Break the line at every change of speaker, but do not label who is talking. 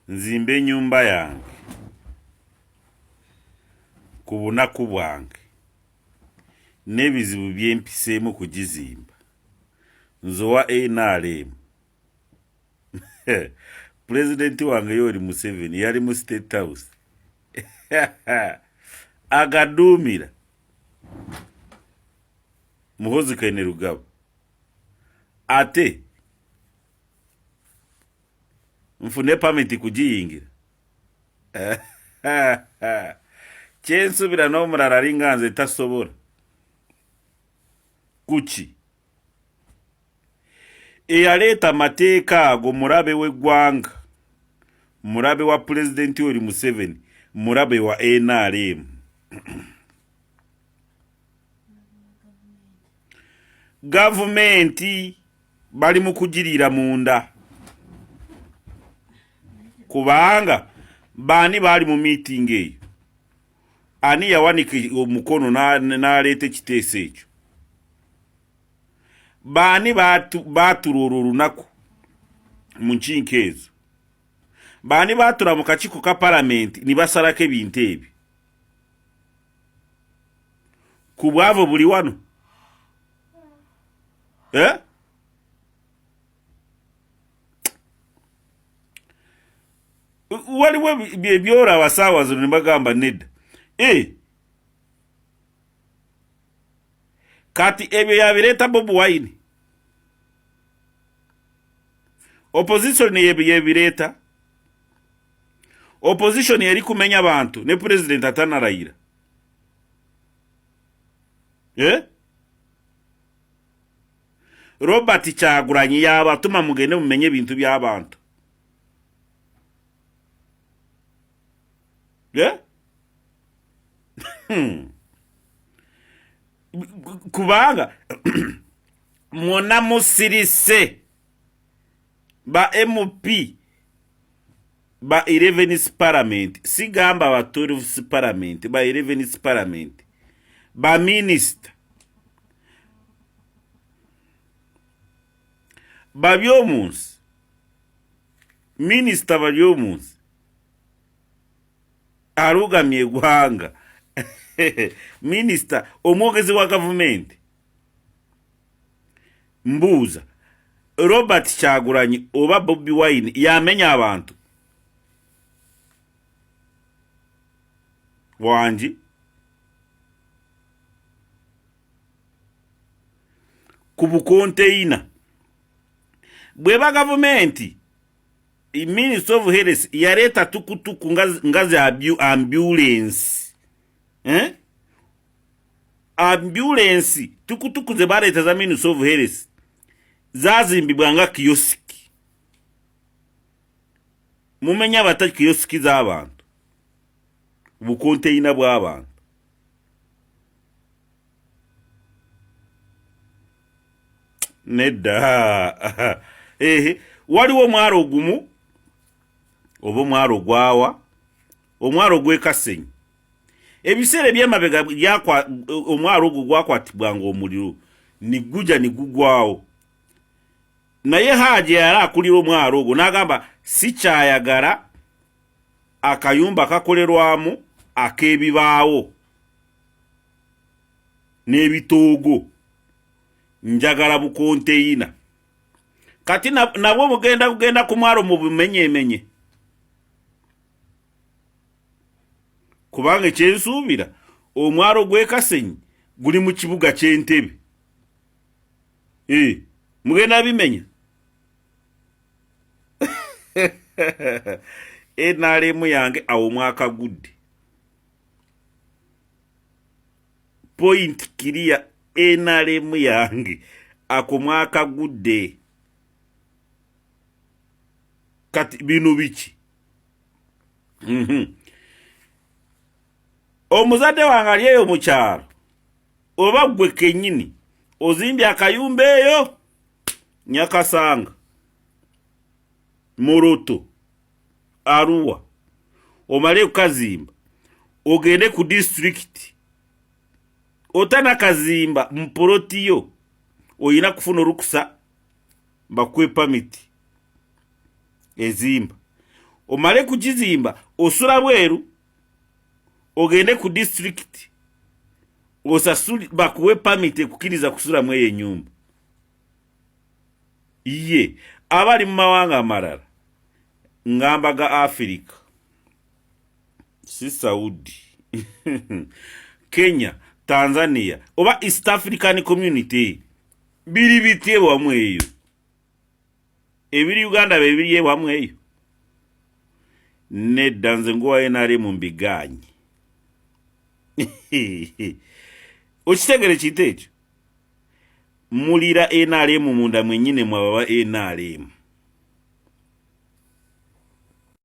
nzimbe nyumba yange ku bunaku bwange n'ebizibu byempiseemu kugizimba nzowa NRM. President wange Yoweri Museveni yali mu State House agaduumira Muhoozi Kainerugaba ate nfune pamiti kugiyingira. Kyensubira n'omulala ali nga nze tasobola kuki eyaleeta mateeka ago murabe w'eggwanga, murabe wa President Yoweri Museveni, murabe wa NRM. Gavumenti bali mu kugirira munda kubanga bani bali mu meeting eyo, ani yawanika omukono n'aleeta ekiteeso ekyo, bani baatula olunaku mu nkinko ezo, bani baatula mu kakiiko ka palamenti ne basalako ebintu ebyo. Ku bwavo buli wano waliwo byolaba saawa zino ne bagamba nedda. Kati ebyo yabireeta Bobi Wine, opposition yebireeta, opposition yeri kumenya abantu ne president atanarayira. Robert Kyagulanyi yabatuma mugende mumenye ebintu by'abantu. Kubanga mwona musirise ba MP ba 11 parliament, sigamba ba 12 parliament, ba 11 parliament, ba minister, ba byomunsi, minister ba byomunsi arugamye eggwanga. Minister omwogezi wa gavumenti mbuuza Robert Kyagulanyi oba Bobi Wine yamenya abantu wangi ku bukonteina bweba gavumenti Minister of Health yaleta tukutuku ngazi ambulance. Ambulance tukutuku ze baleta za Minister of Health zazimbibwa nga kiyosiki. Mumenya bata kiyosiki z'abantu bukonteina bw'abantu. Nedda. Waliwo omwaro ogumu oba omwaro gwawa, omwaro gw'Ekasenyi. Ebiseera by'emabega omwaro ogwo gwakwatibwanga omuliro niguja nigugwawo. Naye Haji yali akulira omwaro ogwo n'agamba sikyayagala akayumba kakolerwamu ak'ebibaawo n'ebitoogo, njagala bukonteina. Kati nabwo kugenda ku mwaro mu bumenyemenye. Kubanga kyensuubira omwaro gw'Ekasenyi guli mu kibuga ky'Entebbe. Mugenda bimenya. NRM yange awo mwaka gudde. Point clear, NRM yange ako mwaka gudde. Kati bino biki? Omuzadde wange ali eyo mu kyalo oba gwe kennyini ozimbye akayumba eyo Nyakasanga, Moroto, Arua, omale kukazimba ogende ku district otana kazimba mporotiyo oyina kufuna olukusa bakwe permit ezimba. omale kugizimba osula bweru ogende ku district osasuli bakuwe permit ekukiriza kusula mu eyo ennyumba. Ye abali mu mawanga amalala ngamba ga Africa si Saudi Kenya, Tanzania oba East African Community biri bitye wamu eyo, ebiri Uganda bebiri wamu eyo. Nedda nze nguwa NRM mbiganye. Okitegere kite ekyo mulira NRM munda mwenyine mwababa NRM.